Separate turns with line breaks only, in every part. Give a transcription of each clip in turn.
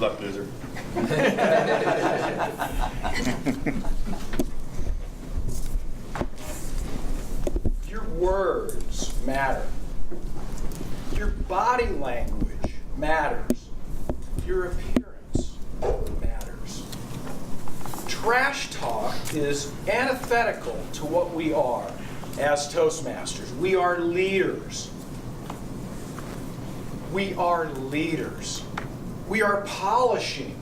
Good luck, loser.
Your words matter. Your body language matters. Your appearance matters. Trash talk is antithetical to what we are as Toastmasters. We are leaders. We are leaders. We are polishing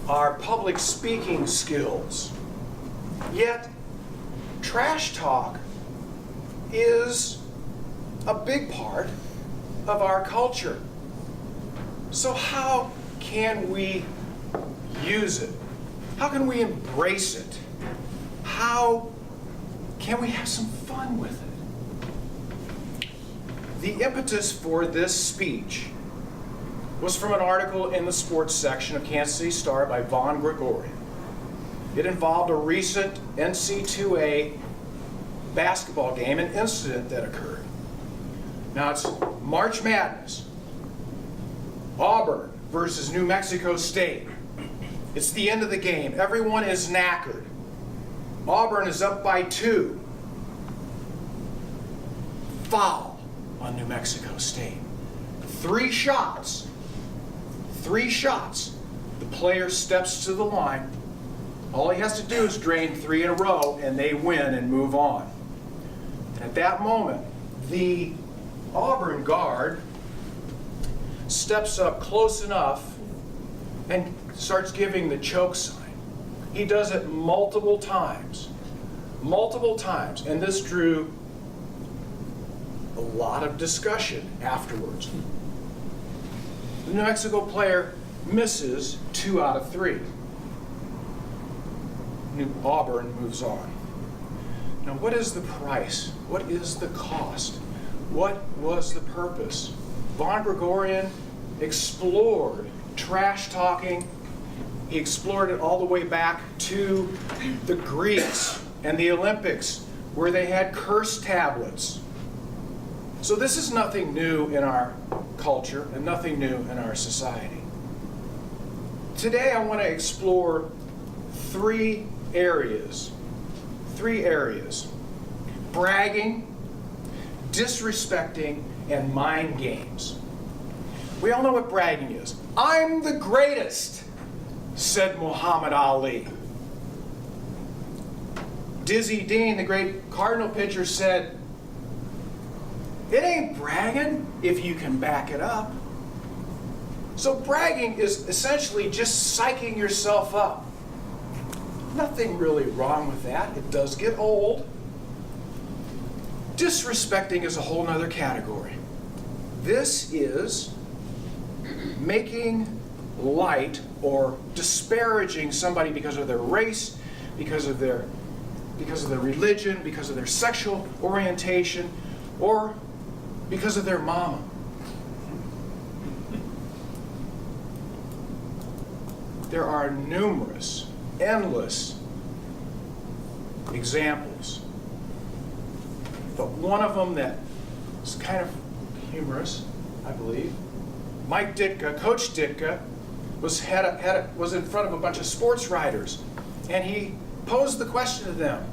our public speaking skills. Yet, trash talk is a big part of our culture. So how can we use it? How can we embrace it? How can we have some fun with it? The impetus for this speech was from an article in the sports section of Kansas City Star by Vaughn Gregorian. It involved a recent NC2A basketball game, an incident that occurred. Now it's March Madness. Auburn versus New Mexico State. It's the end of the game. Everyone is knackered. Auburn is up by 2. Foul on New Mexico State. 3 shots. 3 shots. The player steps to the line. All he has to do is drain 3 in a row, and they win and move on. And at that moment, the Auburn guard steps up close enough and starts giving the choke sign. He does it multiple times, and this drew a lot of discussion afterwards. The New Mexico player misses 2 out of 3. New Auburn moves on. Now, what is the price? What is the cost? What was the purpose? Vaughn Gregorian explored trash talking. He explored it all the way back to the Greeks and the Olympics, where they had curse tablets. So this is nothing new in our culture and nothing new in our society. Today I want to explore 3 areas. 3 areas. Bragging, disrespecting, and mind games. We all know what bragging is. I'm the greatest, said Muhammad Ali. Dizzy Dean, the great Cardinal pitcher, said, it ain't bragging if you can back it up. So bragging is essentially just psyching yourself up. Nothing really wrong with that. It does get old. Disrespecting is a whole nother category. This is making light or disparaging somebody because of their race, because of their religion, because of their sexual orientation, or because of their mama. There are numerous, endless examples. But one of them that is kind of humorous, I believe. Mike Ditka, Coach Ditka, was in front of a bunch of sports writers, and he posed the question to them,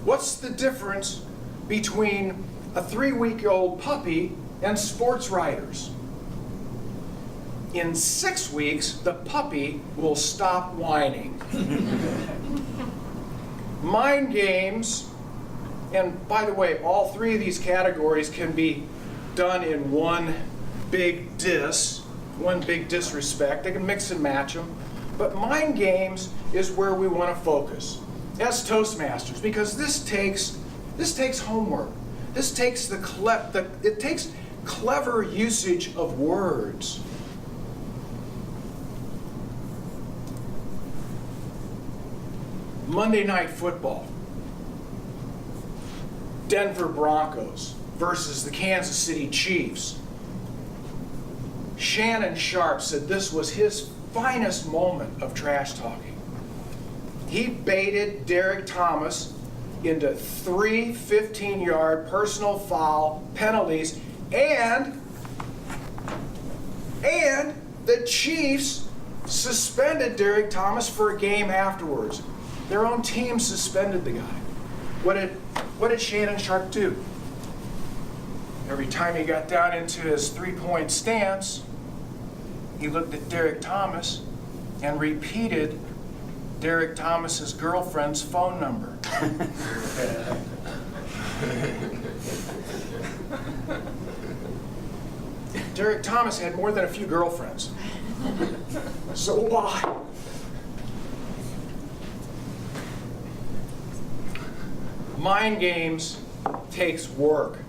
what's the difference between a 3-week-old puppy and sports writers? In 6 weeks, the puppy will stop whining. Mind games, and by the way, all 3 of these categories can be done in one big disrespect. They can mix and match them. But mind games is where we want to focus as Toastmasters, because this takes homework. This takes it takes clever usage of words. Monday Night Football. Denver Broncos versus the Kansas City Chiefs. Shannon Sharpe said this was his finest moment of trash talking. He baited Derek Thomas into 3 15-yard personal foul penalties, and the Chiefs suspended Derek Thomas for a game afterwards. Their own team suspended the guy. What did Shannon Sharpe do? Every time he got down into his three-point stance, he looked at Derek Thomas and repeated Derek Thomas's girlfriend's phone number. Derek Thomas had more than a few girlfriends. So why? Mind games takes work.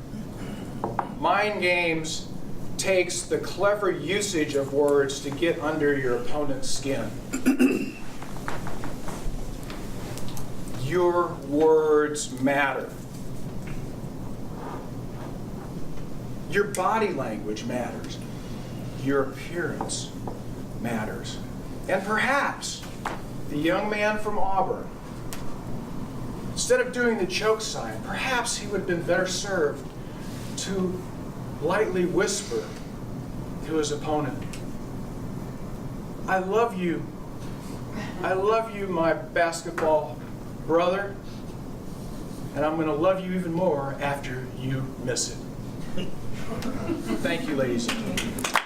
Mind games takes the clever usage of words to get under your opponent's skin. Your words matter. Your body language matters. Your appearance matters. And perhaps the young man from Auburn, instead of doing the choke sign, perhaps he would have been better served to lightly whisper to his opponent, I love you. I love you, my basketball brother, and I'm going to love you even more after you miss it. Thank you, ladies and gentlemen.